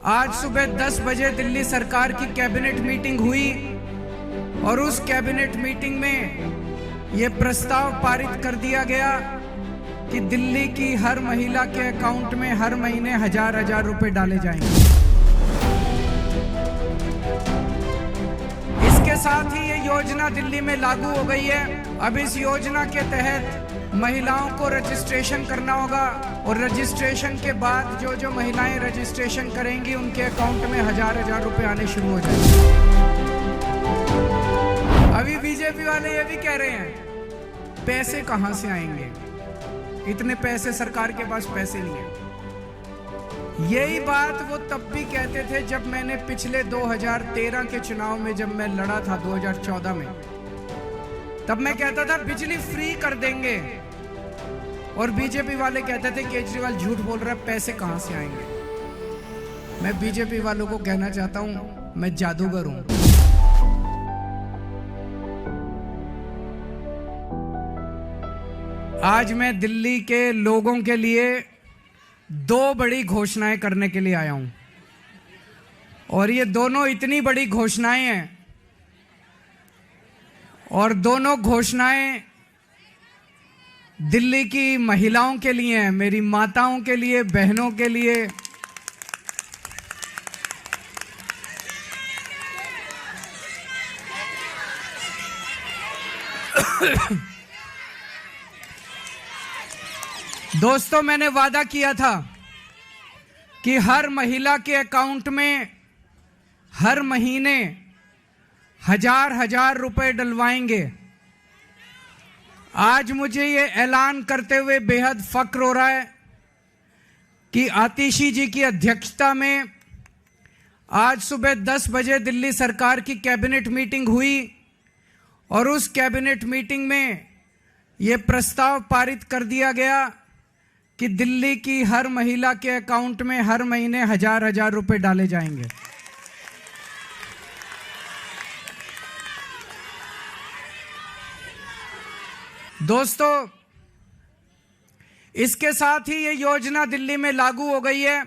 आज सुबह 10 बजे दिल्ली सरकार की कैबिनेट मीटिंग हुई और उस कैबिनेट मीटिंग में ये प्रस्ताव पारित कर दिया गया कि दिल्ली की हर महिला के अकाउंट में हर महीने हजार रुपए डाले जाएंगे। इसके साथ ही ये योजना दिल्ली में लागू हो गई है। अब इस योजना के तहत महिलाओं को रजिस्ट्रेशन करना होगा और रजिस्ट्रेशन के बाद जो महिलाएं रजिस्ट्रेशन करेंगी उनके अकाउंट में हजार रुपए आने शुरू हो जाएंगे। अभी बीजेपी वाले ये भी कह रहे हैं पैसे कहां से आएंगे, इतने पैसे सरकार के पास पैसे नहीं है। यही बात वो तब भी कहते थे जब मैंने पिछले 2013 के चुनाव में जब मैं लड़ा था 2014 में, तब मैं कहता था बिजली फ्री कर देंगे और बीजेपी वाले कहते थे केजरीवाल झूठ बोल रहा है, पैसे कहां से आएंगे। मैं बीजेपी वालों को कहना चाहता हूं मैं जादूगर हूं। आज मैं दिल्ली के लोगों के लिए 2 बड़ी घोषणाएं करने के लिए आया हूं और ये दोनों इतनी बड़ी घोषणाएं हैं और दोनों घोषणाएं दिल्ली की महिलाओं के लिए हैं, मेरी माताओं के लिए, बहनों के लिए। दोस्तों, मैंने वादा किया था कि हर महिला के अकाउंट में हर महीने हजार रुपए डलवाएंगे। आज मुझे ये ऐलान करते हुए बेहद फक्र हो रहा है कि आतिशी जी की अध्यक्षता में आज सुबह 10 बजे दिल्ली सरकार की कैबिनेट मीटिंग हुई और उस कैबिनेट मीटिंग में ये प्रस्ताव पारित कर दिया गया कि दिल्ली की हर महिला के अकाउंट में हर महीने हजार रुपए डाले जाएंगे। दोस्तों, इसके साथ ही ये योजना दिल्ली में लागू हो गई है।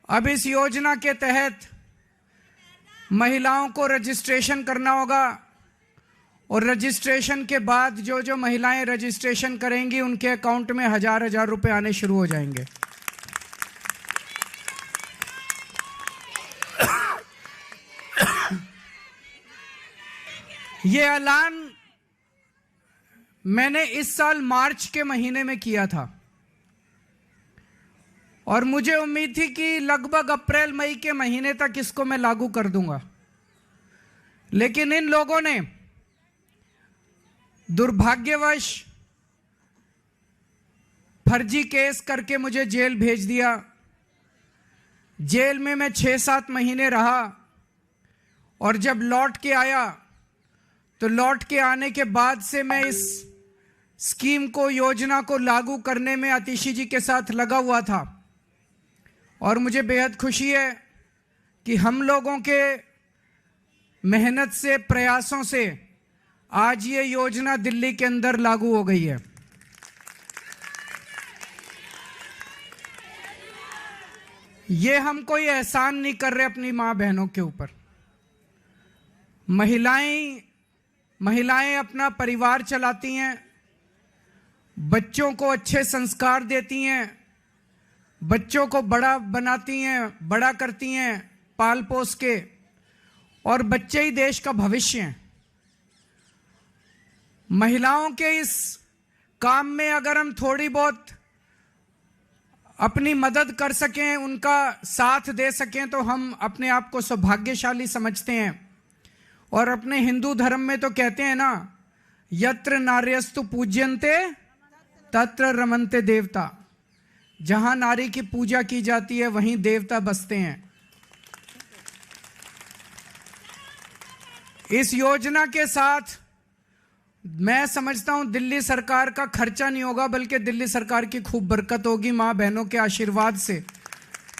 अब इस योजना के तहत महिलाओं को रजिस्ट्रेशन करना होगा और रजिस्ट्रेशन के बाद जो महिलाएं रजिस्ट्रेशन करेंगी उनके अकाउंट में हजार रुपए आने शुरू हो जाएंगे। ये ऐलान मैंने इस साल मार्च के महीने में किया था और मुझे उम्मीद थी कि लगभग अप्रैल मई के महीने तक इसको मैं लागू कर दूंगा, लेकिन इन लोगों ने दुर्भाग्यवश फर्जी केस करके मुझे जेल भेज दिया। जेल में मैं 6-7 महीने रहा और जब लौट के आया तो लौट के आने के बाद से मैं इस स्कीम को, योजना को लागू करने में आतिशी जी के साथ लगा हुआ था और मुझे बेहद खुशी है कि हम लोगों के मेहनत से, प्रयासों से आज ये योजना दिल्ली के अंदर लागू हो गई है। ये हम कोई एहसान नहीं कर रहे अपनी मां बहनों के ऊपर। महिलाएं अपना परिवार चलाती हैं, बच्चों को अच्छे संस्कार देती हैं, बच्चों को बड़ा बनाती हैं, बड़ा करती हैं पाल पोस के, और बच्चे ही देश का भविष्य हैं। महिलाओं के इस काम में अगर हम थोड़ी बहुत अपनी मदद कर सकें, उनका साथ दे सकें, तो हम अपने आप को सौभाग्यशाली समझते हैं। और अपने हिंदू धर्म में तो कहते हैं ना, यत्र नार्यस्तु पूज्यन्ते तत्र रमन्ते देवता। जहां नारी की पूजा की जाती है वहीं देवता बसते हैं। इस योजना के साथ मैं समझता हूं दिल्ली सरकार का खर्चा नहीं होगा, बल्कि दिल्ली सरकार की खूब बरकत होगी। मां बहनों के आशीर्वाद से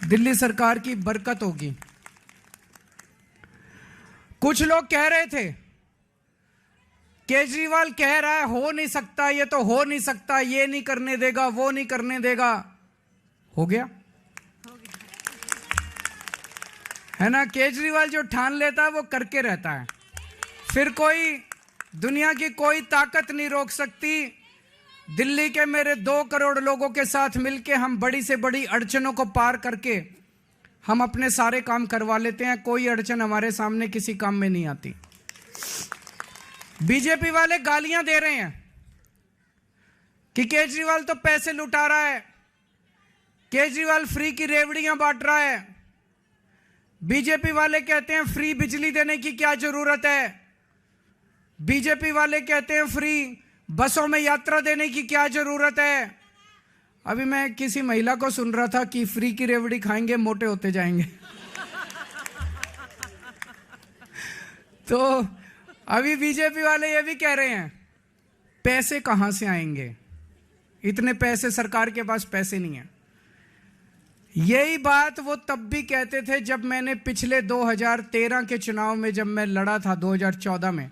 दिल्ली सरकार की बरकत होगी। कुछ लोग कह रहे थे केजरीवाल कह रहा है हो नहीं सकता, ये तो हो नहीं सकता, ये नहीं करने देगा, वो नहीं करने देगा। हो गया। है ना। केजरीवाल जो ठान लेता है वो करके रहता है, फिर कोई दुनिया की कोई ताकत नहीं रोक सकती। दिल्ली के मेरे 2 करोड़ लोगों के साथ मिलके हम बड़ी से बड़ी अड़चनों को पार करके हम अपने सारे काम करवा लेते हैं। कोई अड़चन हमारे सामने किसी काम में नहीं आती। बीजेपी वाले गालियां दे रहे हैं कि केजरीवाल तो पैसे लुटा रहा है, केजरीवाल फ्री की रेवड़ियां बांट रहा है। बीजेपी वाले कहते हैं फ्री बिजली देने की क्या जरूरत है, बीजेपी वाले कहते हैं फ्री बसों में यात्रा देने की क्या जरूरत है। अभी मैं किसी महिला को सुन रहा था कि फ्री की रेवड़ी खाएंगे मोटे होते जाएंगे। तो अभी बीजेपी वाले ये भी कह रहे हैं पैसे कहां से आएंगे, इतने पैसे सरकार के पास पैसे नहीं है। यही बात वो तब भी कहते थे जब मैंने पिछले 2013 के चुनाव में जब मैं लड़ा था 2014 में,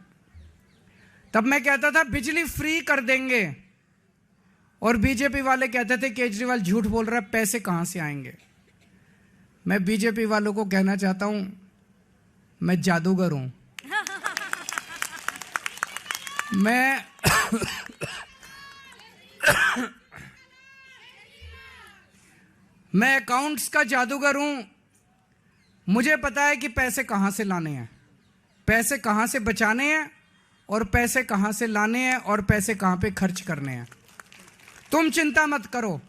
तब मैं कहता था बिजली फ्री कर देंगे और बीजेपी वाले कहते थे केजरीवाल झूठ बोल रहा है, पैसे कहां से आएंगे। मैं बीजेपी वालों को कहना चाहता हूं मैं जादूगर हूं। मैं अकाउंट्स का जादूगर हूं। मुझे पता है कि पैसे कहां से लाने हैं, पैसे कहां से बचाने हैं और पैसे कहां से लाने हैं और पैसे कहां पे खर्च करने हैं। तुम चिंता मत करो।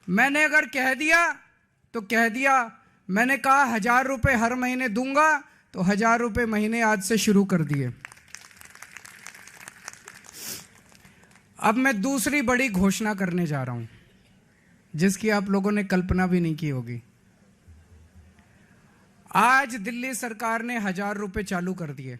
मैंने अगर कह दिया तो कह दिया। मैंने कहा 1000 रुपये हर महीने दूंगा तो 1000 रुपये महीने आज से शुरू कर दिए। अब मैं दूसरी बड़ी घोषणा करने जा रहा हूं जिसकी आप लोगों ने कल्पना भी नहीं की होगी। आज दिल्ली सरकार ने 1000 रुपये चालू कर दिए।